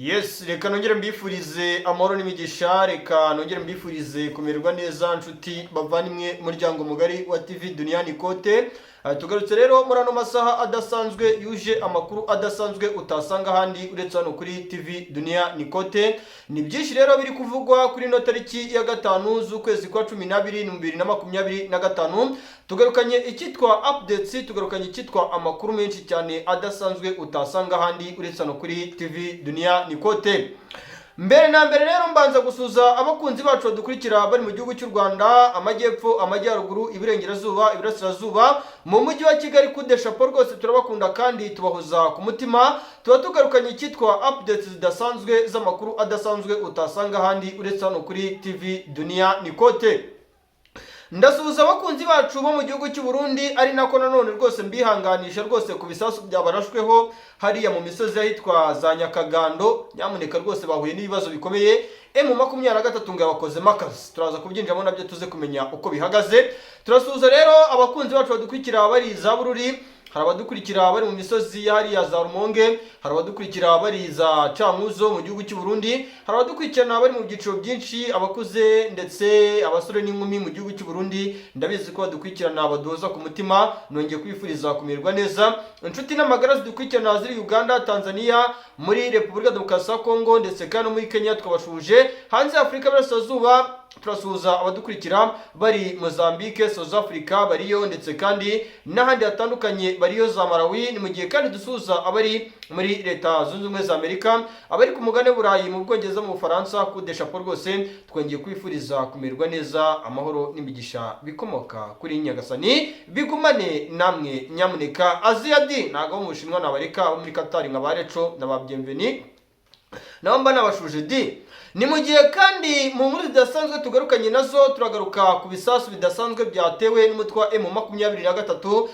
Yes, reka nongere mbifurize amahoro n'imigisha, reka nongere mbifurize kumererwa neza nshuti bavandimwe muryango mugari wa TV Duniani Kote. Tugarutse rero muri ano masaha adasanzwe yuje amakuru adasanzwe utasanga handi uretse hano kuri TV Duniani Kote. Ni byinshi rero biri kuvugwa kuri no tariki ya 5 z'ukwezi kwa 12 2025. Tugarukanye icyitwa updates, tugarukanye icyitwa amakuru menshi cyane adasanzwe utasanga handi uretse hano kuri TV Duniani Kote. Mbere na mbere rero mbanza gusuza abakunzi bacu dukurikira bari mu gihugu cy'u Rwanda, amajyepfo, amajyaruguru, iburengerazuba, iburasirazuba, mu mujyi wa Kigali kudeshapo rwose turabakunda kandi tubahoza ku mutima. Tuba tugarukanye icyitwa updates zidasanzwe z'amakuru adasanzwe utasanga handi uretse hano kuri TV Duniani Kote. Ndasuhuza abakunzi bacu bo mu gihugu cy'u Burundi, ari nako nanone rwose mbihanganisha rwose ku bisasu byabarashweho hariya mu misozi yahitwa za Nyakagando. Nyamuneka rwose bahuye n'ibibazo bikomeye, M23 ngo yabakoze makazi. Turaza kubyinjamo nabyo tuze kumenya uko bihagaze. Turasuhuza rero abakunzi bacu badukurikira bari za Bururi, hari abadukurikira bari mu misozi hariya za Rumonge, hari abadukurikira bari za Cankuzo mu gihugu cy'u Burundi, hari abadukurikirana bari mu byiciro byinshi, abakuze ndetse abasore n'inkumi mu gihugu cy'u Burundi. Ndabizi ko badukurikirana baduhoza ku mutima, nongeye kwifuriza kumererwa neza. Inshuti n'amagara zidukurikirana ziri Uganda, Tanzania, muri Repubulika Demokarasi ya Kongo ndetse kandi muri Kenya twabashuje. Hanze ya Afrika y'Iburasirazuba turasuhuza abadukurikira bari Mozambique, South Africa bariyo ndetse kandi n'ahandi hatandukanye bariyo za Malawi. Ni mu gihe kandi dusuhuza abari muri Leta Zunze Ubumwe za Amerika, abari ku mugane Burayi, mu Bwongereza, mu Bufaransa, kudeshapo rwose twongeye kwifuriza kumererwa neza, amahoro n'imigisha bikomoka kuri Nyagasani bigumane namwe. Nyamuneka Aziadi nago mu Bushinwa nabareka, abo muri Qatar nkabareco n'ababyemveni namba n'abashuje di. Ni mu gihe kandi mu nkuru zidasanzwe tugarukanye nazo, turagaruka ku bisasu bidasanzwe byatewe n'umutwe wa M23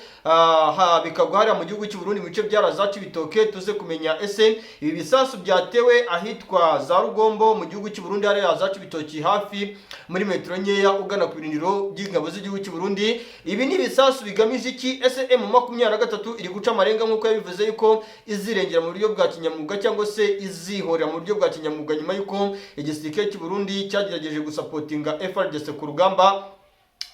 bikagwa hariya mu gihugu cy'u Burundi mu bice byarazaci bitoke. Tuze kumenya ese ibi bisasu byatewe ahitwa za Rugombo mu gihugu cy'u Burundi hariya zaci bitoki hafi muri metero nkeya ugana ku birindiro by'ingabo z'igihugu cy'u Burundi. Ibi ni bisasu bigamije iki? Ese M23 iri guca amarenga nk'uko yabivuze yuko izirengera mu buryo bwa kinyamwuga cyangwa se izihorera mu buryo bwa kinyamwuga nyuma yuko igisirikare cy'u Burundi cyagerageje gusapotinga FARDC ku rugamba.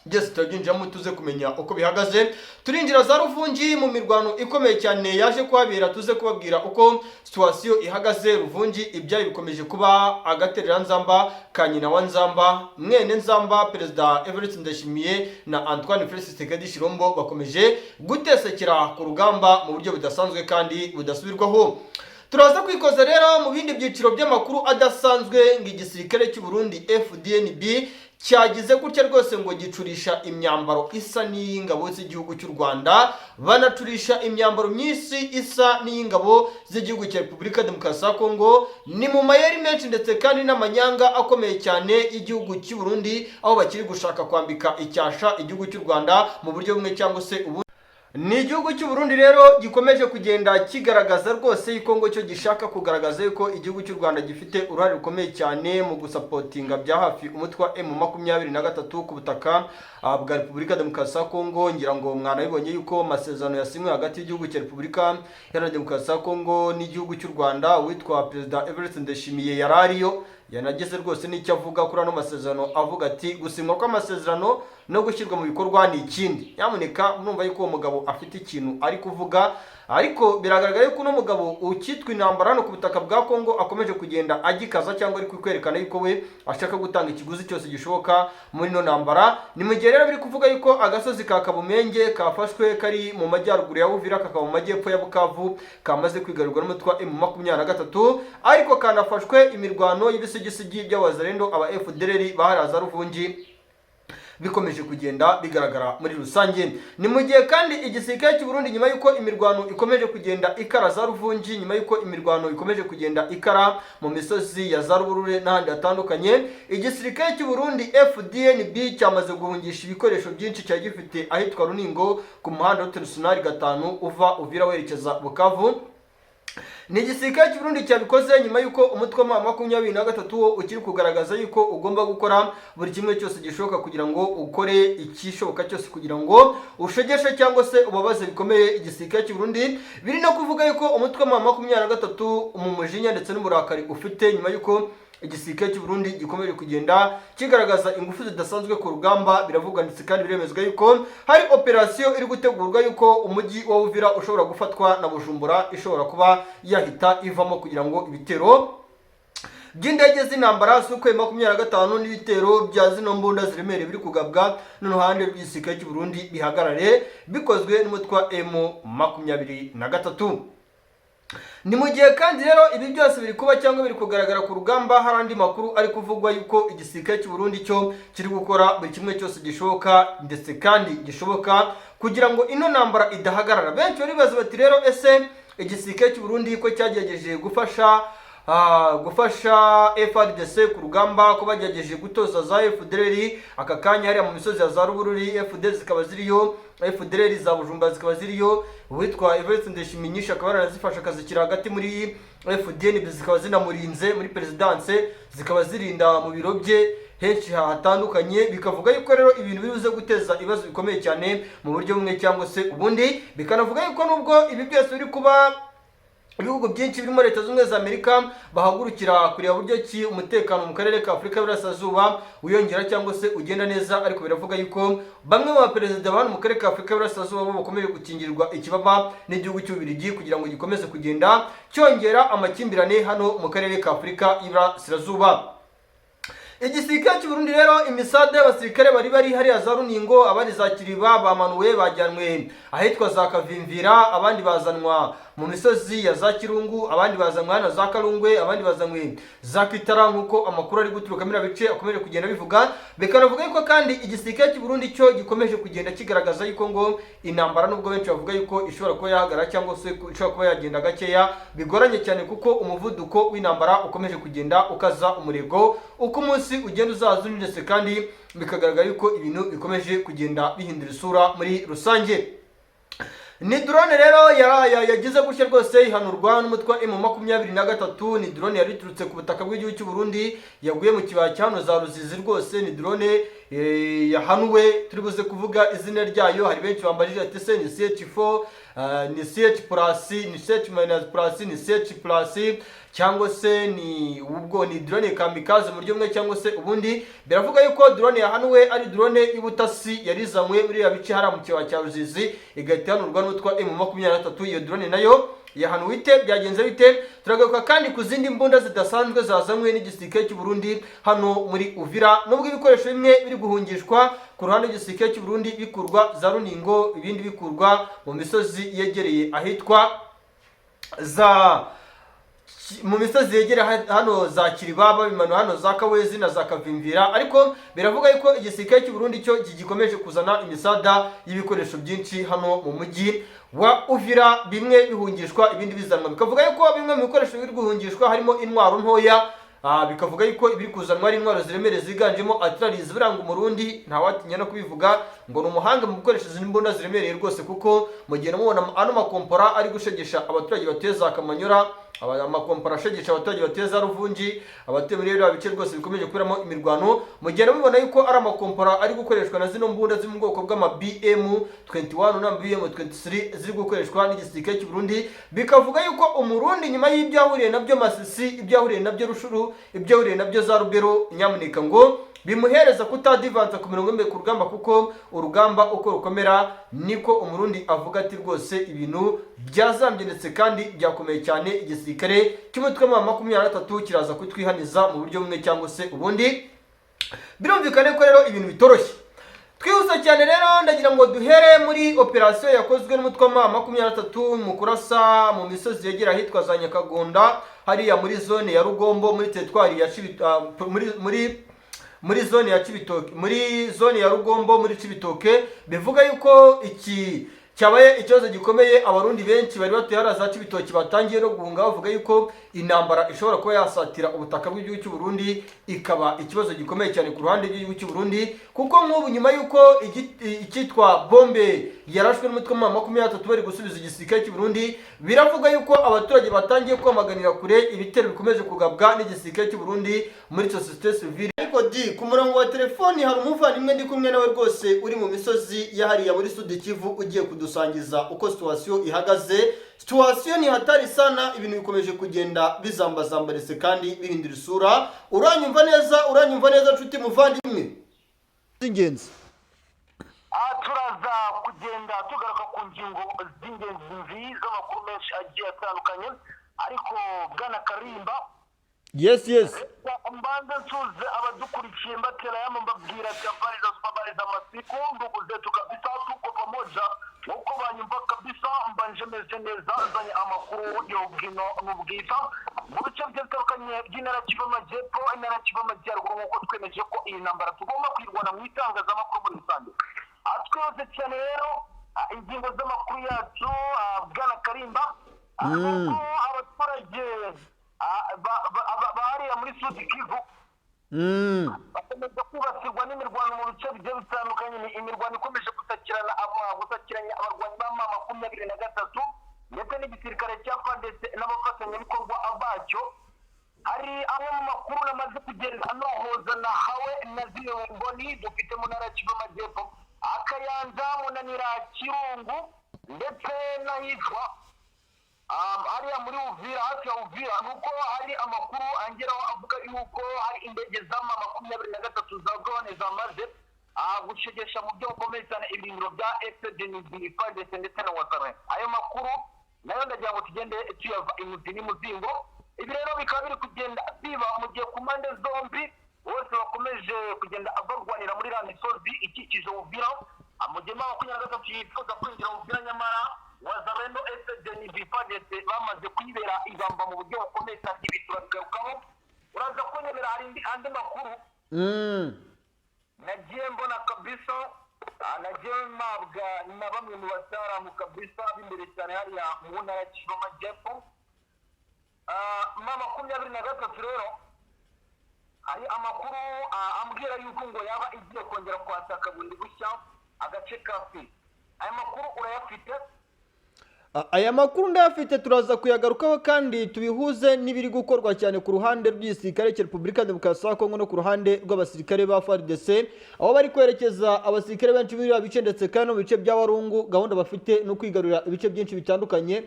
Byose turabyinjiramo tuze kumenya uko bihagaze. Turinjira za Ruvungi mu mirwano ikomeye cyane yaje kuhabera, tuze kubabwira uko situation ihagaze Ruvungi. Ibyayi bikomeje kuba agaterera nzamba ka nyina wa nzamba, mwene nzamba. Perezida Evariste Ndayishimiye na Antoine Félix Tshisekedi Tshilombo bakomeje gutesekera ku rugamba mu buryo budasanzwe kandi budasubirwaho. Turaza kwikoza rero mu bindi byiciro by'amakuru adasanzwe ngo igisirikare cy'u Burundi FDNB cyagize gutya rwose ngo gicurisha imyambaro isa n'iy'ingabo z'igihugu cy'u Rwanda, banacurisha imyambaro myinshi isa n'iy'ingabo z'igihugu cya Repubulika Demokarasi ya Kongo. Ni mu mayeri menshi ndetse kandi n'amanyanga akomeye cyane y'igihugu cy'u Burundi, aho bakiri gushaka kwambika icyasha igihugu cy'u Rwanda mu buryo bumwe cyangwa se ubundi. Ni igihugu cy'u Burundi rero gikomeje kugenda kigaragaza rwose yuko ngo cyo gishaka kugaragaza yuko igihugu cy'u Rwanda gifite uruhare rukomeye cyane mu gusapotinga bya hafi umutwe wa M23 ku butaka bwa Repubulika Demokarasi ya Kongo. Ngira ngo mwanabibonye yuko amasezerano yasinywe hagati y'igihugu cya Repubulika ya Demokarasi ya Kongo n'igihugu cy'u Rwanda, witwa Perezida Evariste Ndayishimiye yarariyo yanageze rwose n'icyo avuga kuri ano masezerano, avuga ati gusinywa kw'amasezerano no gushyirwa mu bikorwa ni ikindi. Nyamuneka murumva yuko uwo mugabo afite ikintu ari kuvuga, ariko biragaragara yuko uno mugabo ukitwa intambara hano ku butaka bwa Kongo akomeje kugenda agikaza cyangwa ari kwerekana yuko we ashaka gutanga ikiguzi cyose gishoboka muri no ntambara. Ni mu gihe rero biri kuvuga yuko agasozi ka Kabumenge kafashwe kari mu majyaruguru ya Uvira kakaba mu majyepfo ya Bukavu kamaze kwigarurwa n'umutwe wa M23, ariko kanafashwe imirwano y'ibisigisigi by'abazarendo aba FDLR baharaza Ruvungi bikomeje kugenda bigaragara muri rusange. Ni mu gihe kandi igisirikare cy'u Burundi nyuma yuko imirwano ikomeje kugenda ikara za Ruvungi, nyuma yuko imirwano ikomeje kugenda ikara mu misozi ya za Ruburure n'ahandi hatandukanye, igisirikare cy'u Burundi FDNB cyamaze guhungisha ibikoresho byinshi cyari gifite ahitwa Runingo ku muhanda wa National 5 uva Uvira werekeza Bukavu. ni igisirikare cy'u Burundi cyabikoze nyuma y'uko umutwe wa 23 wo ukiri kugaragaza yuko ugomba gukora buri kimwe cyose gishoboka kugira ngo ukore ikishoboka cyose kugira ngo ushegeshe cyangwa se ubabaze bikomeye igisirikare cy'u Burundi. Biri no kuvuga yuko umutwe wa 23 mu mujinya ndetse n'uburakari ufite nyuma y'uko igisirikare cy'u Burundi gikomeje kugenda kigaragaza ingufu zidasanzwe ku rugamba. Biravuga ndetse kandi biremezwa yuko hari operasiyo iri gutegurwa yuko umujyi wa Uvira ushobora gufatwa na Bujumbura ishobora kuba yahita ivamo kugira ngo ibitero by'indege z'intambara z'ukwezi 25 n'ibitero bya zino mbunda ziremereye biri kugabwa n'uruhande rw'igisirikare cy'u Burundi bihagarare bikozwe n'umutwe wa M23. Ni mu gihe kandi rero ibi byose biri kuba cyangwa biri kugaragara ku rugamba, hari andi makuru ari kuvugwa yuko igisirikare cy'u Burundi cyo kiri gukora buri kimwe cyose gishoboka ndetse kandi gishoboka kugira ngo ino ntambara idahagarara. Benshi baribaza bati rero ese igisirikare cy'u Burundi ko cyagerageje gufasha FARDC ku rugamba, ko bagerageje gutoza za FDLR aka kanya hariya mu misozi ya za Rubururi, FDL zikaba ziriyo, FDLR za Bujumbura zikaba ziriyo, uwitwa Everest Ndeshiminyisha akaba yarazifasha akazikira hagati muri FDN zikaba zinamurinze muri presidence, zikaba zirinda mu biro bye henshi hatandukanye. Bikavuga yuko rero ibintu biruze guteza ibibazo bikomeye cyane mu buryo bumwe cyangwa se ubundi. Bikanavuga yuko nubwo ibi byose biri kuba ibihugu byinshi birimo Leta z'Ubumwe za Amerika bahagurukira kureba buryo ki umutekano mu karere ka Afurika y'Iburasirazuba uyongera cyangwa se ugenda neza, ariko biravuga yuko bamwe mu baperezida bano mu karere ka Afurika y'Iburasirazuba bo bakomeje gukingirwa ikibaba n'igihugu cy'Ububiligi kugira ngo gikomeze kugenda cyongera amakimbirane hano mu karere ka Afurika y'Iburasirazuba. Igisirikare cy'u Burundi rero imisade y'abasirikare bari hariya za Runingo, abandi za Kiriba bamanuwe bajyanwe ahitwa za Kavimvira, abandi bazanwa mu misozi ya za Kirungu, abandi bazanwa hano za Karungwe, abandi bazanwe za Kitara nkuko amakuru ari guturuka muri bice akomeje kugenda bivuga. Bikanavuga yuko kandi igisirikare cy'u Burundi cyo gikomeje kugenda kigaragaza yuko ngo intambara nubwo benshi bavuga yuko ishobora kuba yahagarara cyangwa se ishobora kuba yagenda gakeya, bigoranye cyane kuko umuvuduko w'intambara ukomeje kugenda ukaza umurego uko umunsi ugenda uzaza ndetse kandi bikagaragara yuko ibintu bikomeje kugenda bihindura isura muri rusange. Ni drone rero yagize gutya rwose ihanurwa n'umutwe wa M23. Ni drone yari iturutse ku butaka bw'igihugu cy'u Burundi yaguye mu kibaya cyano za Ruzizi rwose. Ni drone yahanuwe turi buze kuvuga izina ryayo. Hari benshi bambajije ati se ni CH4 ni CH plus ni CH minus plus ni CH plus cyangwa se ni ubwo ni drone kamikaze mu buryo bumwe cyangwa se ubundi. Biravuga yuko drone yahanuwe ari drone y'ubutasi yarizanywe muri ya bice hara mu kibaya cya Ruzizi igahita yanurwa n'utwa M23. Iyo drone nayo yahanuwe ite, byagenze bite? Turagaruka kandi ku zindi mbunda zidasanzwe zazanywe n'igisirikare cy'u Burundi hano muri Uvira, nubwo ibikoresho bimwe biri guhungishwa ku ruhande rw'igisirikare cy'u Burundi bikurwa za Runingo, ibindi bikurwa mu misozi yegereye ahitwa mu misozi yegera hano za Kiribaba, bimano hano za Kawezi na za Kavimvira. Ariko biravuga yuko igisirikare cy'u Burundi cyo gikomeje kuzana imisada y'ibikoresho byinshi hano mu mujyi wa Uvira, bimwe bihungishwa ibindi bizanwa. Bikavuga yuko bimwe mu bikoresho biri guhungishwa harimo intwaro ntoya, bikavuga yuko ibiri kuzanwa ari intwaro ziremereye ziganjemo artillerie. Biranga umurundi nta watinya no kubivuga ngo ni umuhanga mu gukoresha izi mbunda ziremereye rwose, kuko mu gihe mubona ano makompora ari gushegesha abaturage bateza Kamanyora, amakompora ashegesha abaturage bateza Ruvungi, abatuye muri rero bice rwose bikomeje kuberamo imirwano. Mu gihe mubona yuko ari amakompora ari gukoreshwa na zino mbunda ziri mu bwoko bw'ama BM21 na BM23 ziri gukoreshwa n'igisirikare cy'u Burundi. Bikavuga yuko umurundi nyuma y'ibyahuriye nabyo Masisi, ibyahuriye nabyo Rushuru, ibyahuriye nabyo za Rubero, nyamuneka ngo bimuhereza kutadivanza ku mirongo imbere ku rugamba, kuko urugamba uko rukomera niko umurundi avuga ati rwose ibintu byazambye ndetse kandi byakomeye cyane. Igisirikare cy'umutwe wa 23 kiraza kutwihaniza mu buryo bumwe cyangwa se ubundi. Birumvikane ko rero ibintu bitoroshye. Twihuse cyane rero ndagira ngo duhere muri operasiyo yakozwe n'umutwe wa 23 mu kurasa mu misozi yegera ahitwa za Nyakagonda hariya muri zone ya Rugombo muri teritwari ya muri zone ya Cibitoke, muri zone ya Rugombo muri Cibitoke. Bivuga yuko cyabaye ikibazo gikomeye. Abarundi benshi bari batuye hariya za Cibitoki batangiye no guhunga bavuga yuko intambara ishobora kuba yasatira ubutaka bw'igihugu cy'u Burundi, ikaba ikibazo gikomeye cyane ku ruhande rw'igihugu cy'u Burundi, kuko nk'ubu nyuma yuko icyitwa bombe yarashwe n'umutwe wa 23 bari gusubiza igisirikare cy'u Burundi, biravuga yuko abaturage batangiye kwamaganira kure ibitero bikomeje kugabwa n'igisirikare cy'u Burundi muri societe civile. Ariko ku murongo wa telefoni hari umuvandimwe ndi kumwe nawe rwose uri mu misozi yahariya muri Sud Kivu, ugiye kudusangiza uko situation ihagaze. Situation ni hatari sana, ibintu bikomeje kugenda bizambazambarese kandi bihindura isura. Uranyumva neza nshuti muvandimwe? Ingenzi turaza kugenda tugaruka ku ngingo z'ingenzi z'amakuru menshi agiye atandukanye, ariko bwana Karimba, yes mbanza nsuze abadukurikiye mbatera yamo mbabwira habari za masiku, ndugu zetu kabisa, tuko pamoja uko banyumva kabisa, mbanje meze neza, nzanye amakuru y'ubwino n'ubwiza mu bice bitandukanye by'intara Kivu y'Amajyepfo, intara Kivu y'Amajyaruguru, nk'uko twemeje ko iyi ntambara tugomba kwirwana mu itangazamakuru muri rusange. Twese cyane rero ingingo z'amakuru yacu, bwana Karimba, abaturage bahariya muri Sud Kivu bakomeza kwibasirwa n'imirwano mu bice bigiye bitandukanye. Imirwano ikomeje gusakiranya abarwanyi ba M23 ndetse n'igisirikare cya FARDC n'abafatanyabikorwa bacyo. Hari amwe mu makuru namaze kugenda anohoza na hawe na ziriwe mboni dufite mu ntara Kivu y'Amajyepfo, Akayanza, Munanira, Kirungu ndetse n'ahitwa hariya muri Uvira, hafi ya Uvira, nuko hari amakuru angeraho avuga yuko hari indege za M23 za drone zamaze gushegesha mu byo bukomeye cyane ibirindiro bya FDNB ndetse na Wazarwe. Ayo makuru nayo ndagira ngo tugende tuyava imuzi n'umuzingo. Ibi rero bikaba biri kugenda biba mu gihe ku mpande zombi bose bakomeje kugenda barwanira muri iriya misozi ikikije Uvira. Mu gihe M23 yifuza kwinjira Uvira, nyamara Wazarendo FDNB bamaze kwibera igamba mu buryo bukomeye cyane. Ibi turabigarukaho, uraza kunyemera hari andi makuru nagiye mbona kabisa, nagiye mpabwa na bamwe mu bataramu kabisa b'imbere cyane hariya mu ntara Kivu y'Amajyepfo. M23 rero hari amakuru ambwira yuko ngo yaba igiye kongera kwataka bundi bushya agace kafi. Aya makuru urayafite? Aya makuru ndayafite, turaza kuyagarukaho kandi tubihuze n'ibiri gukorwa cyane ku ruhande rw'igisirikare cya Repubulika Demokarasi ya Kongo no ku ruhande rw'abasirikare ba FARDC, aho bari kwerekeza abasirikare benshi biri bice ndetse kandi no mu bice bya Warungu. Gahunda bafite no kwigarurira ibice byinshi bitandukanye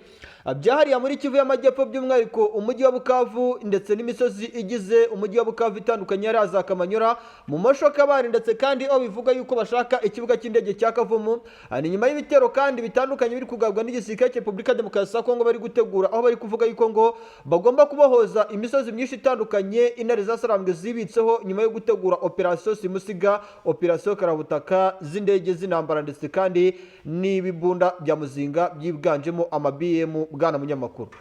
byahariya muri Kivu y'Amajyepfo, by'umwihariko umujyi wa Bukavu ndetse n'imisozi igize umujyi wa Bukavu itandukanye, yari za Kamanyora, mu Mashoka bari ndetse kandi aho bivuga yuko bashaka ikibuga cy'indege cya Kavumu. Ni nyuma y'ibitero kandi bitandukanye biri kugabwa n'igisirikare Repubulika Demokarasi ya Kongo bari gutegura, aho bari kuvuga yuko ngo bagomba kubohoza imisozi myinshi itandukanye intare zasarambwe zibitseho nyuma yo gutegura operation Simusiga, operation Karabutaka z'indege z'intambara ndetse kandi n'ibibunda bya muzinga byiganjemo ama BM. Bwana munyamakuru,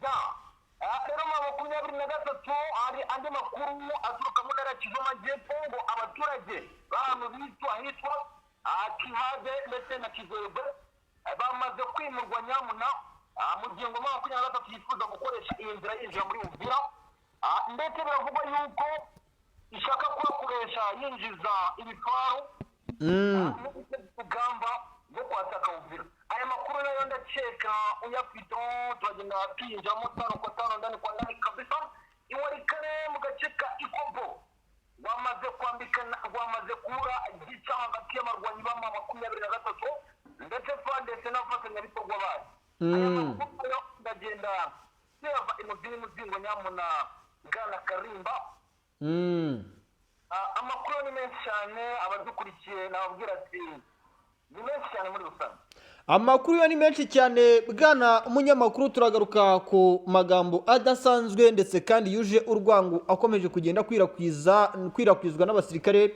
rero M23 hari andi makuru aturuka mu ntara Kivu y'Amajyepfo ngo abaturage b'ahantu hitwa Kihade ndetse na Kigwegwe bamaze kwimurwa nyamuna mu gihe ngo M23 yifuza gukoresha iyi nzira yinjira muri Uvira, ndetse biravugwa yuko ishaka kubakoresha yinjiza ibifaru n'urugamba rwo kwataka Uvira. Aya makuru nayo ndakeka uyafite, turagenda tuyinjiramo tano kwa tano, ndani kwa ndani kabisa. Iwarikane mu gace ka Ikobo wamaze kubura igica hagati y'abarwanyi ba M23 ndetse FARDC n'abafatanyabikorwa bayo. Aya makuru ndagenda tuyava imuzingo nyamuna bwana Karimba. Amakuru ni menshi cyane, abadukurikiye nababwira ati ni menshi cyane muri rusange. Amakuru yo ni menshi cyane bwana umunyamakuru. Turagaruka ku magambo adasanzwe ndetse kandi yuje urwango akomeje kugenda kwirakwizwa n'abasirikare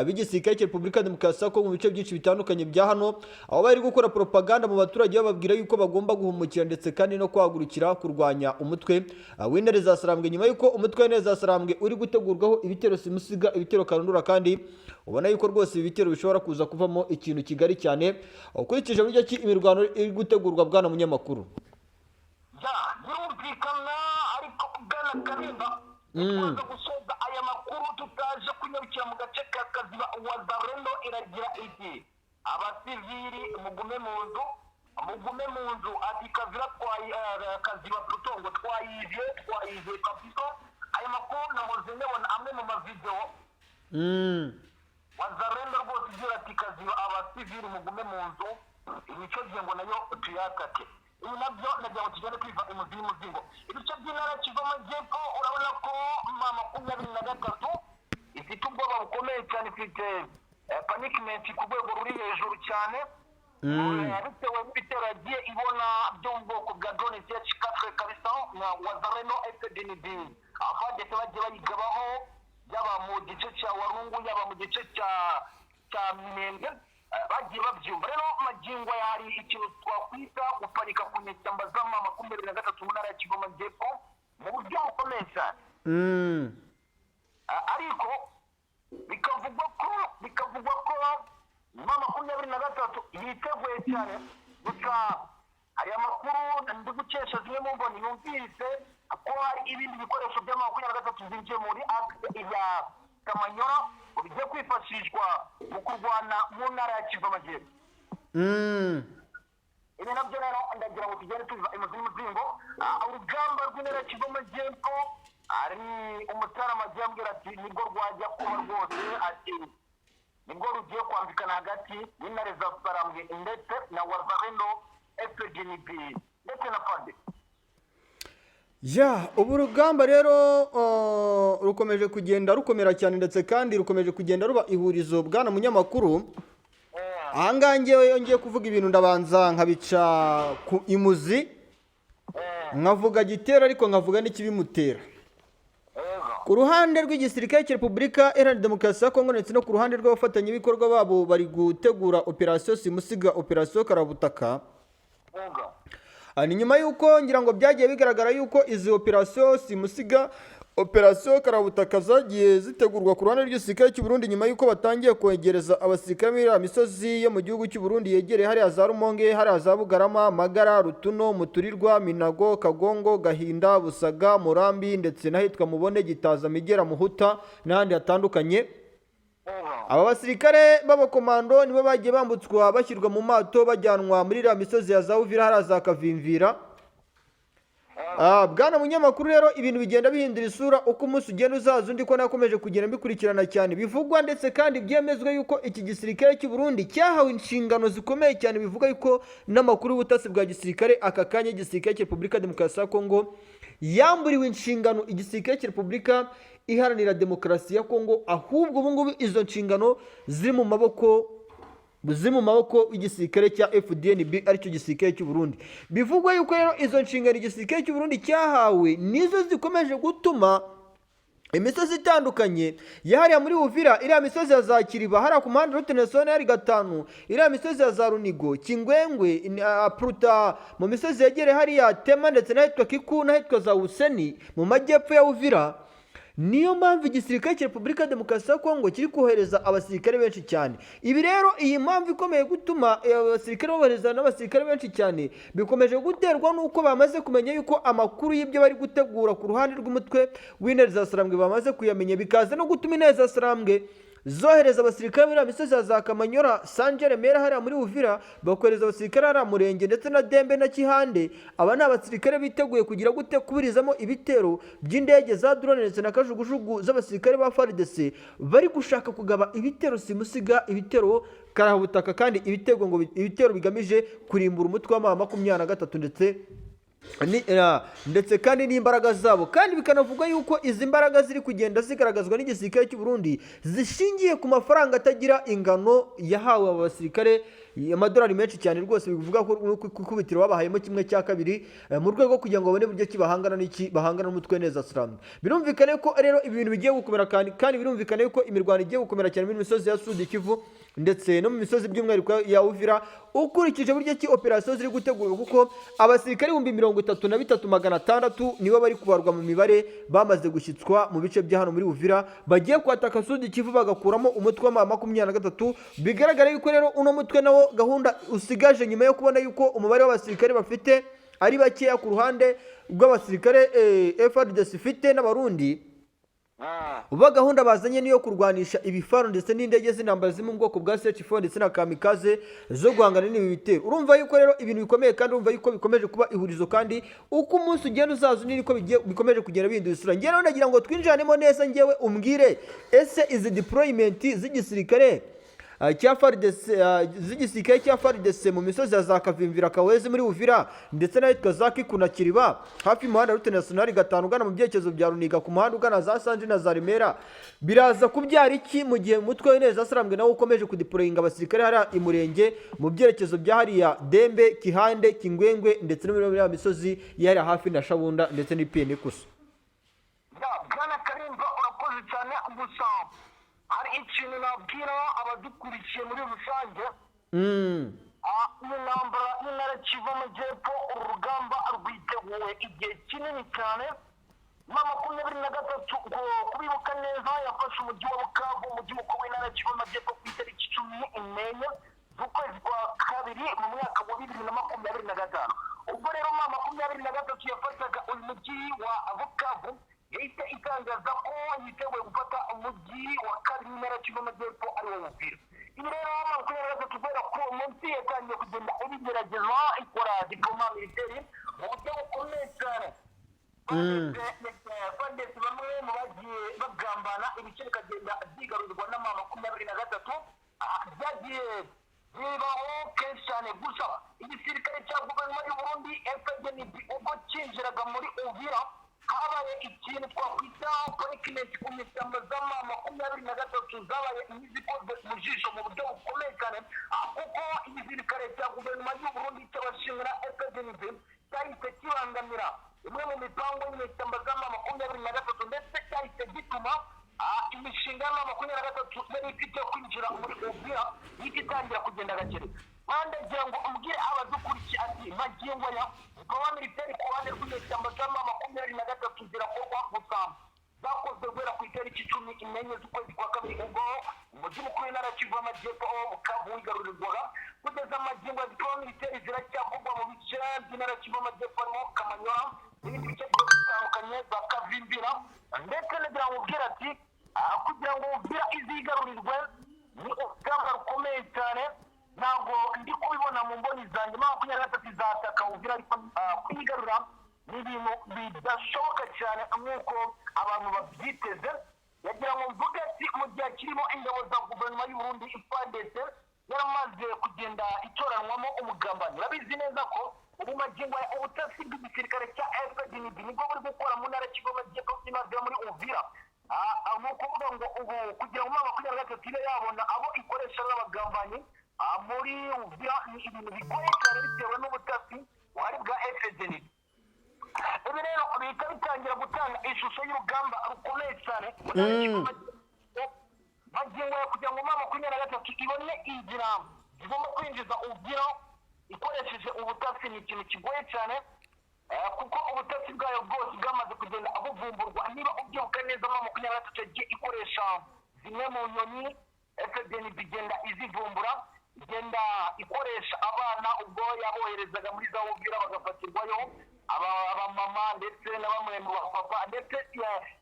b'igisirikare cya Repubulika Demokarasi ya Kongo mu bice byinshi bitandukanye bya hano, aho bari gukora propaganda mu baturage bababwira yuko bagomba guhumukira ndetse kandi no kwagurukira kurwanya umutwe w'intare zasarambwe, nyuma yuko umutwe w'intare zasarambwe uri gutegurwaho ibitero Simusiga, ibitero Karundura, kandi ubona yuko rwose ibi bitero bishobora kuza kuvamo ikintu kigari cyane. Ukurikije buryo ki imirwano iri gutegurwa bwana munyamakuru? birumvikana ariko bwana Karimba tuza gusoza aya makuru tutaje kunyarukira mu gace ka Kaziba. Wazalendo iragira iti abasivili mugume mu nzu ati Kaziba Plutongo twayivye kabisa. Aya makuru nahoze ndabona amwe mu mavideo Wazalendo rwose igira ati Kaziba abasivili mugume mu nzu imico gihe ngo nayo tuyakate. Ibi nabyo nagira ngo tugende kwiva umuzingo. Ibice by'intara kiva amajyepfo urabona ko 23 ifite ubwoba bukomeye cyane, ifite panikment ku rwego ruri hejuru cyane bitewe n'ibitero yagiye ibona byo mu bwoko bwa drone CH4 kabisa na Wazalendo FDNB abadete bagiye bayigabaho, yaba mu gice cya Warungu yaba mu gice cya Minembwe bagiye babyumva. Rero magingo yari ikintu twakwita gupanika ku nyeshyamba z'ama 23 mu ntara ya Kivu Amajyepfo mu buryo bukomeye cyane. Ariko bikavugwa ko mama 23 yiteguye cyane. Gusa aya makuru ndi gukesha zimwe mu mboni numvise ko hari ibindi bikoresho by'ama 23 zinjiye muri ya Kamanyora bigiye kwifashishwa mu kurwana mu ntara ya Kivu Amajyepfo. Ibi nabyo rero ndagira ngo tugere tuva umuzingo. Urugamba rw'intara ya Kivu Amajyepfo ari umutarama ambwira ati nibwo rwajya kuba rwose, ati nibwo rugiye kwambikana hagati y'intare za Sarambwe ndetse na Wazalendo FDNB ndetse na FARDC. Ubu rugamba rero rukomeje kugenda rukomera cyane ndetse kandi rukomeje kugenda ruba ihurizo bwana munyamakuru. Ahangaha ngewe yongeye kuvuga ibintu ndabanza nkabica ku imuzi nkavuga gitera ariko nkavuga n'ikibimutera. Ku ruhande rw'igisirikare cya Repubulika Iharanira Demokarasi ya Kongo ndetse no ku ruhande rw'abafatanyabikorwa babo bari gutegura operasiyo simusiga, operasiyo karabutaka. Ni nyuma y'uko ngira ngo byagiye bigaragara y'uko izi operasiyo simusiga, operasiyo karabutaka zagiye zitegurwa ku ruhande rw'igisirikare cy'u Burundi nyuma y'uko batangiye kwegereza abasirikare muri misozi yo mu gihugu cy'u Burundi yegereye hariya za Rumonge, hariya za Bugarama, Magara, Rutuno, Muturirwa, Minago, Kagongo, Gahinda, Busaga, Murambi ndetse n'ahitwa Mubone, Gitaza, Migera, Muhuta n'ahandi hatandukanye. Aba basirikare b'abakomando nibo bagiye bambutswa bashyirwa mu mato bajyanwa muri iriya misozi ya za Uvira hariya za Kavimvira. Bwana munyamakuru rero ibintu bigenda bihindura isura uko umunsi ugenda uzaza undi, ko nakomeje kugenda mbikurikirana cyane bivugwa ndetse kandi byemezwa yuko iki gisirikare cy'u Burundi cyahawe inshingano zikomeye cyane. Bivuga yuko n'amakuru y'ubutasi bwa gisirikare aka kanya igisirikare cya Repubulika Demokarasi ya Kongo yamburiwe inshingano igisirikare cya Repubulika Iharanira Demokarasi ya Kongo, ahubwo ubu ngubu izo nshingano ziri mu maboko y'igisirikare cya FDNB aricyo gisirikare cy'u Burundi. Bivugwa yuko rero izo nshingano igisirikare cy'u Burundi cyahawe nizo zikomeje gutuma imisozi itandukanye yahariya muri Uvira, iriya misozi ya za Kiriba hariya ku muhanda Route Nationale 5, iriya misozi ya za Runigo, Kingwengwe, Pruta, mu misozi yegereye hariya Tema ndetse n'ahitwa Kiku n'ahitwa za Useni mu majyepfo ya Uvira. Niyo mpamvu igisirikare cya Repubulika Demokarasi ya Kongo kiri kohereza abasirikare benshi cyane. Ibi rero iyi mpamvu ikomeye gutuma abasirikare bohereza n'abasirikare benshi cyane bikomeje guterwa n'uko bamaze kumenya yuko amakuru y'ibyo bari gutegura ku ruhande rw'umutwe w'intare za Sarambwe bamaze kuyamenya, bikaza no gutuma intare za Sarambwe zohereza abasirikare muri misozi za Kamanyora, Sanjere, Mera hariya muri Uvira, bakohereza abasirikare hariya Murenge ndetse na Dembe na Kihande. Aba ni abasirikare biteguye kugira gute kuburizamo ibitero by'indege za drone ndetse na kajugujugu z'abasirikare ba FARDC bari gushaka kugaba ibitero simusiga, ibitero karabutaka kandi ibitero bigamije kurimbura umutwe wa 23 ndetse kandi n'imbaraga zabo. Kandi bikanavuga yuko izi mbaraga ziri kugenda zigaragazwa n'igisirikare cy'u Burundi zishingiye ku mafaranga atagira ingano yahawe aba basirikare, amadolari menshi cyane rwose. Bivuga ko kubitiro babahayemo 1/2 mu rwego kugira ngo babone buryo bahangana n'umutwe neza Sarambwe. Birumvikane ko rero ibintu bigiye gukomera kandi birumvikane ko imirwano igiye gukomera cyane muri misozi ya Sud Kivu ndetse no mu misozi by'umwihariko ya Uvira, ukurikije buryo ki operasiyo ziri gutegurwa, kuko abasirikare 33,600 nibo bari kubarwa mu mibare bamaze gushyitswa mu bice bya hano muri Uvira, bagiye kwataka Sud Kivu bagakuramo umutwe wa 23. Bigaragara yuko rero uno mutwe nawo ngaho gahunda usigaje nyuma yo kubona yuko umubare w'abasirikare bafite ari bakeya ku ruhande rw'abasirikare FARDC ifite n'abarundi uba gahunda bazanye niyo kurwanisha ibifaru ndetse n'indege z'intambara ziri mu bwoko bwa Search-4 ndetse na kamikaze zo guhangana n'ibi bitero. Urumva yuko rero ibintu bikomeye kandi urumva yuko bikomeje kuba ihurizo kandi uko umunsi ugenda uzaza niko bikomeje kugenda bihindura isura. Njye rero ndagira ngo twinjiranemo neza njyewe umbwire ese izi deployment z'igisirikare cya FARDC z'igisirikare cya FARDC mu misozi ya za Kavimvira Kawezi muri Uvira ndetse n'ahitwa za Kikuna Kiriba hafi y'umuhanda Route Nationale 5 ugana mu byerekezo bya Runiga ku muhanda ugana za Sanje na za Remera biraza kubyara iki mu gihe mutwe w'ineza asarambwe nawo ukomeje kudeployinga abasirikare hari imurenge mu byerekezo bya hariya Dembe Kihande Kingwengwe ndetse no muri misozi yari hafi na Shabunda ndetse n'ipene kusa. Bwana Karimba urakoze cyane gusa hari ikintu nabwira abadukurikiye muri rusange intambara y'intara Kivu Amajyepfo urugamba rwiteguwe igihe kinini cyane M23 kubibuka neza yafashe umujyi wa Bukavu umujyi mukuru w'intara Kivu Amajyepfo ku itariki 14 z'ukwezi kwa kabiri mu mwaka wa 2025 ubwo rero M23 yafataga uyu mujyi wa Bukavu yahise itangaza ko yiteguye gufata umujyi wa kabiri w'intara Kivu Amajyepfo ari wo Uvira. Ibi rero M23 kubera ko umunsi yatangiye kugenda ibigerageza ikora diploma militaire mu buryo bukomeye cyane. FARDC bamwe mu bagiye bagambana ibice bikagenda byigarurirwa na M23 byagiye bibaho kenshi cyane gusa igisirikare cya guverinoma y'u Burundi FDNB ubwo cyinjiraga muri Uvira habaye ikintu twakwita parikinesi ku misamba z'23 zabaye nk'izikoze mu jisho mu buryo bukomeye cyane kuko igisirikare cya guverinoma y'u Burundi cy'abashimira FDNB cyahise kibangamira imwe mu mipango y'imisamba z'23 ndetse cyahise gituma imishinga y'23 yari ifite kwinjira muri Uvira itangira kugenda gakire. Ndagira ngo umbwire abadukurikiye ati magingo ya diploma militaire ku ruhande rw'imisamba z'23 zirakorwa gusa zakozwe guhera ku itariki 14 z'ukwezi kwa kabiri ubwo umujyi mukuru w'intara Kivu Amajyepfo Bukavu wigarurirwaga kugeza magingo ya diploma militaire ziracyakorwa mu bice by'intara Kivu Amajyepfo harimo Kamanyola n'ibindi bice bitandukanye za Kavimvira ndetse nagira ngo ubwire ati kugira ngo Uvira izigarurirwe ni urugamba rukomeye cyane ntabwo ndi kubibona mu mboni zanjye M23 izataka Uvira ariko kwigarura ni ibintu bidashoboka cyane nk'uko abantu babyiteze. Yagira ngo mvuge ati mu gihe kirimo ingabo za guverinoma y'u Burundi FARDC yaramaze kugenda itoranwamo umugambanyi. Urabizi neza ko ubu magingo ya ubutasi bw'igisirikare cya FDNB nibwo buri gukora mu ntara Kivu Amajyepfo kimaze muri Uvira. Ni ukuvuga ngo ubu kugira ngo M23 ibe yabona abo ikoresha n'abagambanyi muri Uvira ni ibintu bigoye cyane bitewe n'ubutasi buhari bwa FDNB. Ibi rero bihita bitangira gutanga ishusho y'urugamba rukomeye cyane magingo ya kugira ngo M23 ibone inzira zigomba kwinjiza Uvira ikoresheje ubutasi ni ikintu kigoye cyane kuko ubutasi bwayo bwose bwamaze kugenda buvumburwa. Niba ubyibuka neza M23 yagiye ikoresha zimwe mu nyoni FDNB igenda izivumbura igenda ikoresha abana ubwo yaboherezaga muri za Uvira bagafatirwayo abamama ndetse na bamwe mu bapapa ndetse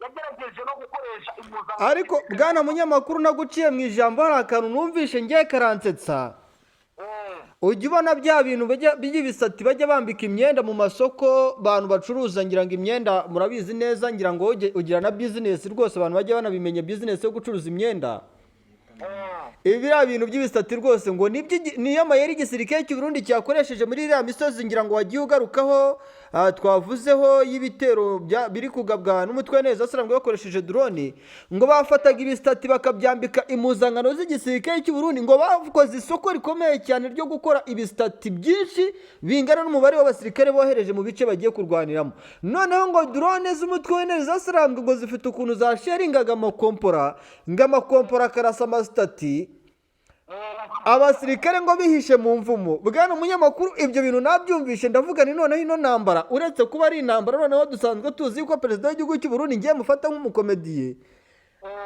yagerageje no gukoresha impuzankano. Ariko bwana munyamakuru naguciye mu ijambo hari akantu numvishe ngiye karansetsa. Ujya ubona bya bintu by'ibisati bajya bambika imyenda mu masoko abantu bacuruza ngira ngo imyenda murabizi neza ngira ngo ugira na business rwose abantu bajya banabimenya business yo gucuruza imyenda. Ibiriya bintu by'ibisati rwose ngo niyo mayeri igisirikare cy'u Burundi cyakoresheje muri iriya misozi ngira ngo wagiye ugarukaho twavuzeho y'ibitero biri kugabwa n'umutwe neza asarambwe bakoresheje drone ngo bafataga ibisati bakabyambika impuzankano z'igisirikare cy'u Burundi ngo bakoze isoko rikomeye cyane ryo gukora ibisati byinshi bingana n'umubare w'abasirikare bohereje mu bice bagiye kurwaniramo. Noneho ngo drone z'umutwe neza asarambwe ngo zifite ukuntu zasharingaga amakompora ngamakompora karasa amasitati abasirikare ngo bihishe mu mvumo. Bwana umunyamakuru ibyo bintu nabyumvishe ndavuga ni noneho ino ntambara uretse kuba ari intambara noneho dusanzwe tuzi ko perezida w'igihugu cy'u Burundi ngiye mufata nk'umukomediye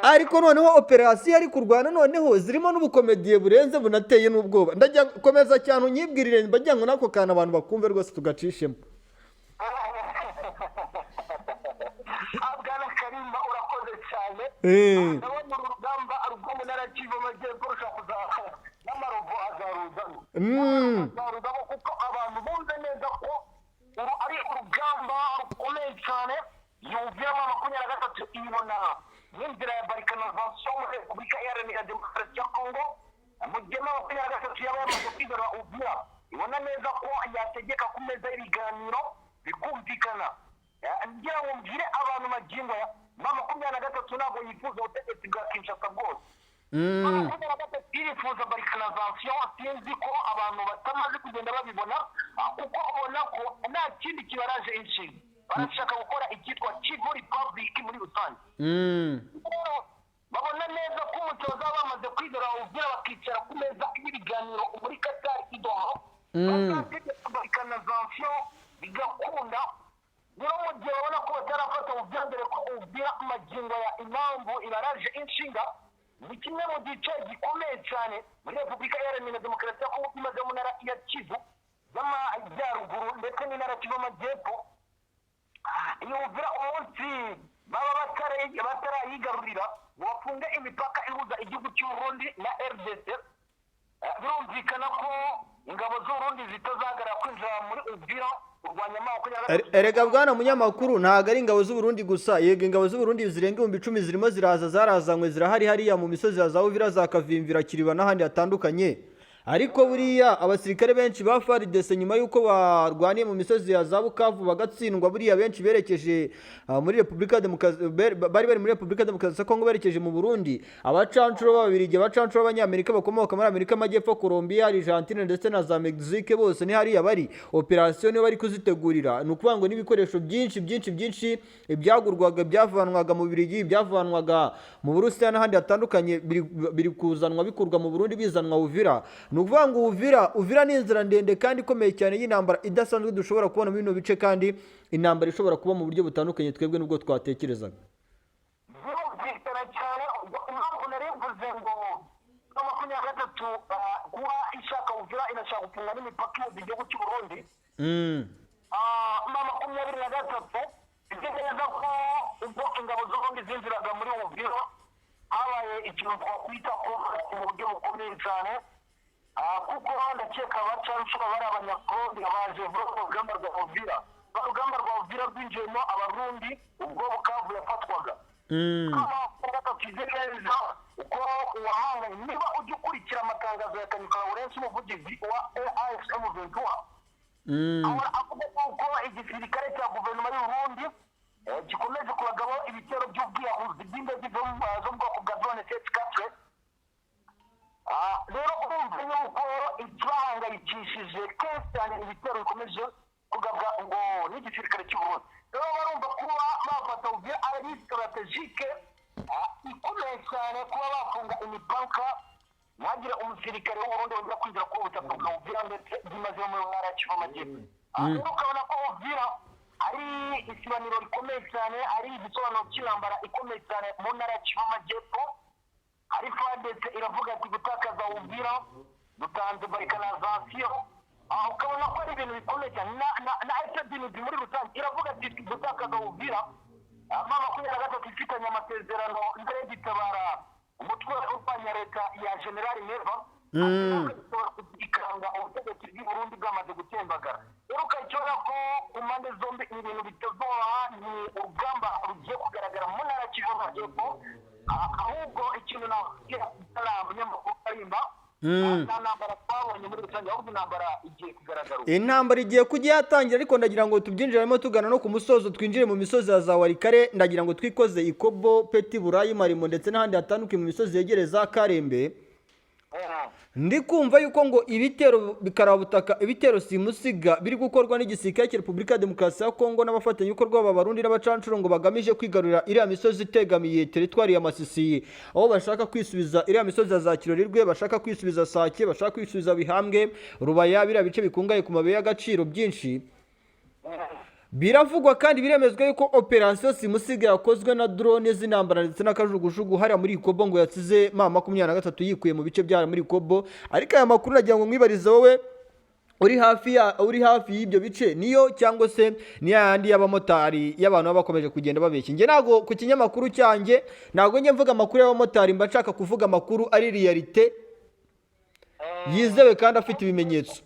ariko noneho operasiyo ari kurwana noneho zirimo n'ubukomediye burenze bunateye n'ubwoba ndajya komeza cyane unyibwirire mbajya ngo nako kantu abantu bakumve rwose tugacishemo. Bwana Karimba urakoze cyane. Ndabona urugamba arugomba narakiva amajyepfo rushaka n'amarobo azaruzamo. Azaruzamo kuko abantu bumve neza ko ari urugamba rukomeye cyane yumviramo 23 ibona n'inzira ya balkanization muri Repubulika Iharanira Demokarasi ya Kongo mu gihe 23 yaba yamaze kwigara Uvira ibona neza ko yategeka ku meza y'ibiganiro bikumvikana. Ngira ngo mbwire abantu magingo ya 23 ntabwo yifuza ubutegetsi bwa Kinshasa bwose. 23 yifuza balkanization sinzi ko abantu batamaze kugenda babibona kuko ubona ko nta kindi kibaraje inshinga barashaka gukora icyitwa Kivu Republic muri rusange. Babona neza ko umutoza bamaze kwigara Uvira bakicara ku meza y'ibiganiro muri Qatar Doha. Balkanization bigakunda niyo mu gihe babona ko batarafata ubyambere ko Uvira magingo ya impamvu ibaraje inshinga ni kimwe mu gice gikomeye cyane muri Repubulika Iharanira Demokarasi ya Kongo imaze mu ntara ya Kivu y'amajyaruguru ndetse n'intara Kivu y'amajyepfo. Iyo Uvira umunsi baba batarayigarurira ngo bafunge imipaka ihuza igihugu cy'u Burundi na RDC birumvikana ko ingabo z'u Burundi zitazagaragara kwinjira muri Uvira kurwanya erega bwana munyamakuru ntago ari ingabo z'u Burundi gusa yego ingabo z'u Burundi zirenga 10,000 zirimo zarazanywe zirahari hariya mu misozi ya za Uvira za Kavimvira Kiriba n'ahandi hatandukanye. Ariko buriya abasirikare benshi ba FARDC nyuma yuko barwaniye mu misozi ya za Bukavu bagatsindwa buriya benshi berekeje muri Repubulika bari muri Repubulika Demokarasi ya Kongo berekeje mu Burundi. Abacancuro b'Ababiligi abacancuro b'Abanyamerika bakomoka muri Amerika Amajyepfo, Colombia, Argentine ndetse na za Mexique bose ni hariya bari operation bari kuzitegurira. Nukuvuga ngo n'ibikoresho byinshi ibyagurwaga byavanwaga mu Birigi byavanwaga mu Burusiya n'ahandi hatandukanye biri kuzanwa bikurwa mu Burundi bizanwa Uvira. Nukuvuga ngo Uvira ni inzira ndende kandi ikomeye cyane y'intambara idasanzwe dushobora kubona mu bino bice kandi intambara ishobora kuba mu buryo butandukanye twebwe nubwo twatekerezaga. Birumvikana cyane impamvu narevuze ngo 23 kuba ishaka Uvira inashaka gufunga n'imipaka y'igihugu cy'u Burundi. 23 igerageza ko ubwo ingabo z'ubundi zinjiraga muri Uvira habaye ikintu twakwita ko mu buryo bukomeye cyane kuko ndakeka abacancuro bari abanyakongo baje vuba urugamba rwa Uvira. Urugamba rwa Uvira rwinjiyemo Abarundi ubwo Bukavu yafatwaga. Neza uko uwahanganye niba ujya ukurikira amatangazo ya Kanyika Lawrence umuvugizi wa AFM 23 avuga ko igisirikare cya guverinoma y'u Burundi gikomeje kubagabo ibitero by'ubwiyahuzi by'indege zo mu bwoko bwa drone C4. Rero urumva yuko ikibahangayikishije kenshi cyane ibitero bikomeje kugabwa ngo n'igisirikare cy'u Burundi. Rero barumva kuba bafata Uvira ari strategique ikomeye cyane kuba bafunga imipaka ntagire umusirikare w'u Burundi wajya kwinjira ku butaka bwa Uvira ndetse bimaze mu ntara ya Kivu y'amajyepfo. Rero ukabona ko Uvira ari isibaniro rikomeye cyane ari igisobanuro cy'intambara ikomeye cyane mu ntara ya Kivu y'amajyepfo. Ari FARDC iravuga ati gutakaza Uvira dutanze balkanization. Ukabona ko ari ibintu bikomeye cyane na Etat muri rusange iravuga ati gutakaza Uvira 23 ifitanye amasezerano imbere y'Itabara umutwe urwanya leta ya General Neva ikanga ubutegetsi bw'u Burundi bwamaze gutembagara. Rero ukakibona ko ku mpande zombi ibintu bitazoroha ni urugamba rugiye kugaragara mu ntara ya Kivu y'amajyepfo. Ahubwo ikintu nagira umunyamakuru Karimba intambara twabonye muri rusange ahubwo intambara igiye kugaragara. Intambara igiye kujya yatangira ariko ndagira ngo tubyinjiremo tugana no ku musozo twinjire mu misozi ya za Warikare ndagira ngo twikoze Ikobo Peti Burayi Marimo ndetse n'ahandi hatandukanye mu misozi yegereza Karembe. Ndi kumva yuko ngo ibitero bikarabutaka ibitero simusiga biri gukorwa n'igisirikare cya Repubulika Demokarasi ya Kongo n'abafatanyabikorwa b'Abarundi n'abacancuro ngo bagamije kwigarurira iriya misozi itegamiye teritwari ya Masisi aho bashaka kwisubiza iriya misozi za Kirorirwe bashaka kwisubiza Sake bashaka kwisubiza Bihambwe Rubaya biriya bice bikungaye ku mabuye y'agaciro byinshi. Biravugwa kandi biremezwa yuko operasiyo simusiga yakozwe na drone z'intambara ndetse n'akajugujugu hariya muri Kobo ngo yatsize M23 yikuye mu bice bya muri Kobo, ariko aya makuru nagira ngo mwibarize wowe uri hafi y'ibyo bice niyo cyangwa se ni yandi y'abamotari y'abantu baba bakomeje kugenda babeshya. Nge nago ku kinyamakuru cyanjye nago nge mvuga amakuru y'abamotari, mba nshaka kuvuga amakuru ari realite yizewe kandi afite ibimenyetso.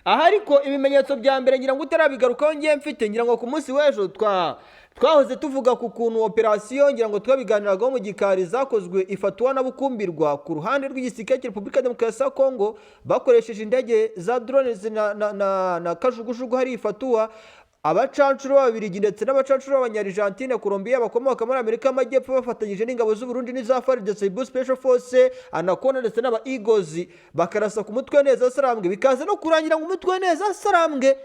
Aha ariko ibimenyetso bya mbere ngira ngo utarabigarukaho ngiye mfite, ngira ngo ku munsi w'ejo twahoze tuvuga ku kuntu operasiyo ngira ngo twabiganiragaho mu gikari zakozwe ifatwa na Bukumbirwa ku ruhande rw'igisirikare cya Repubulika Demokarasi ya Kongo bakoresheje indege za drones na kajugujugu hari ifatwa abacancuro b'Ababiligi ndetse n'abacancuro b'Abanyarijantine Colombia bakomoka muri Amerika y'Amajyepfo bafatanyije n'ingabo z'u Burundi n'iza FARDC Special Force Anaconda ndetse n'aba Eagles bakarasa ku mutwe neza Sarambwe, bikaza no kurangira ngo umutwe neza Sarambwe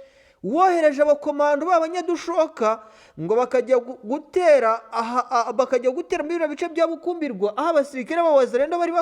wohereje abakomando b'abanyadushoka ngo bakajya gutera muri bino bice bya Bukumbirwa aho abasirikare b'Abazarendo bari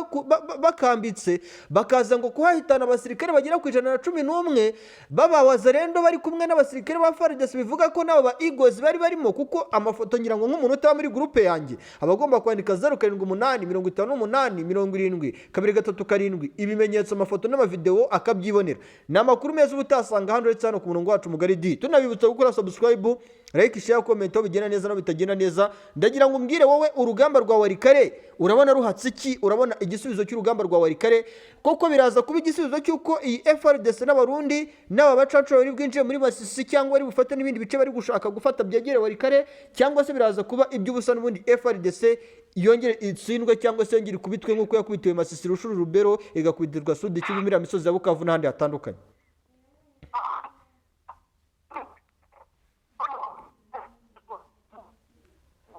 bakambitse, bakaza ngo kuhahitana abasirikare bagera ku 111 b'Abazarendo bari kumwe n'abasirikare ba FARDC, bivuga ko nabo ba Eagles bari barimo, kuko amafoto ngira ngo nk'umuntu utaba muri groupe yanjye abagomba kwandika 078 58 70 237 ibimenyetso amafoto n'amavideo akabyibonera. Ni amakuru meza ubutasanga hano ndetse hano ku murongo wacu mugari di. Tunabibutsa gukora subscribe, like, share, comment aho bigenda neza no bitagenda neza. Ndagira ngo umbwire wowe urugamba rwa Warikare urabona ruhatse iki, urabona igisubizo cy'urugamba rwa Warikare koko biraza kuba igisubizo cy'uko iyi FRDC n'abarundi n'aba bacacu bari bwinjiye muri Masisi cyangwa bari bufate n'ibindi bice bari gushaka gufata byegere Warikare, cyangwa se biraza kuba iby'ubusa n'ubundi FRDC yongere itsindwe cyangwa se yongere kubitwe nk'uko yakubitiwe Masisi, Rushuru, Rubero igakubitirwa Sud Kivu, muri misozi ya Bukavu n'ahandi hatandukanye.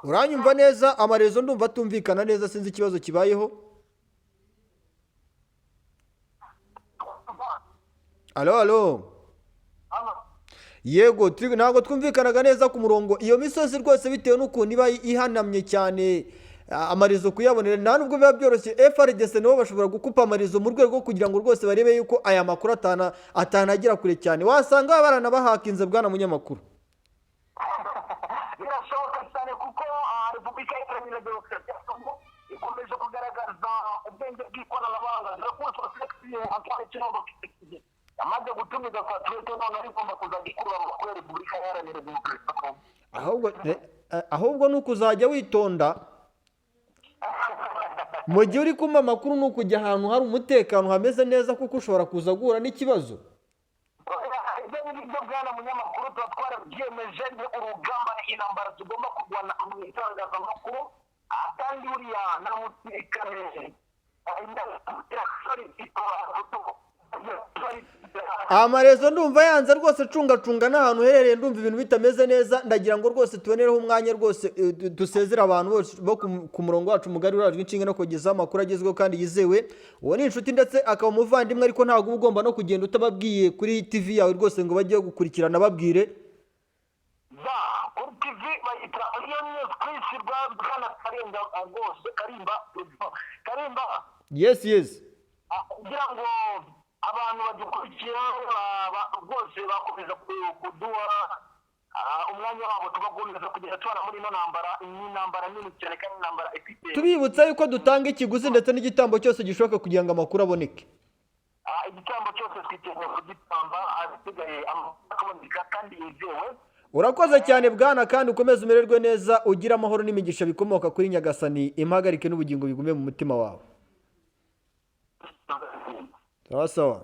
Uranyumva neza? Amarezo ndumva tumvikana neza, sinzi ikibazo kibayeho. Alo. Yego, ntabwo twumvikanaga neza ku murongo. Iyo misozi rwose bitewe n'ukuntu iba ihanamye cyane amarezo kuyabonera nta nubwo biba byoroshye. FRDC nabo bashobora gukupa amarezo mu rwego kugira ngo rwose barebe yuko aya makuru atanagira kure cyane. Wasanga baranabahakinze bwana munyamakuru. Birashoboka cyane kuko Repubulika Iharanira Demokarasi ya Kongo ikomeje kugaragaza ubwenge bw'ikoranabuhanga. Rwose Felix Antoine Tshilombo amaze gutumiza kwa Twitter none ari kumva kuzagikurwa muri Repubulika Iharanira Demokarasi ya Kongo. Ahubwo nuko uzajya witonda mu gihe uri kumva amakuru, nuko ujya ahantu hari umutekano hameze neza, kuko ushobora kuza guhura n'ikibazo. Ibyo bwana munyamakuru tuba twarabyemeje ni urugamba n'intambara tugomba kurwana mu itangazamakuru, kandi uriya na musirikare amarezo ndumva yanze rwose, cunga n'ahantu uherereye ndumva ibintu bitameze neza. Ndagira ngo rwose tubonereho umwanya rwose dusezera abantu bose bo ku murongo wacu mugari urajwe inshinga no kugezaho amakuru agezweho kandi yizewe. Uwo ni inshuti ndetse akaba umuvandimwe, ariko ntabwo uba ugomba no kugenda utababwiye kuri TV yawe rwose ngo bajye gukurikirana babwire. Kuri TV bayita iyo niyo twishyirwa bwana Karimba. Yes. Kugira ngo abantu badukurikira rwose bakomeza kuduha umwanya wabo tubakomeza kugeza tubana muri ino ntambara nini cyane kandi intambara ifite. Tubibutsa yuko dutanga ikiguzi ndetse n'igitambo cyose gishoboka kugira ngo amakuru aboneke. Igitambo cyose twiteguye kugitamba, ahasigaye amakaboneka kandi yizewe. Urakoze cyane bwana, kandi ukomeze umererwe neza, ugira amahoro n'imigisha bikomoka kuri Nyagasani, impagarike n'ubugingo bigume mu mutima wawe. Sawa.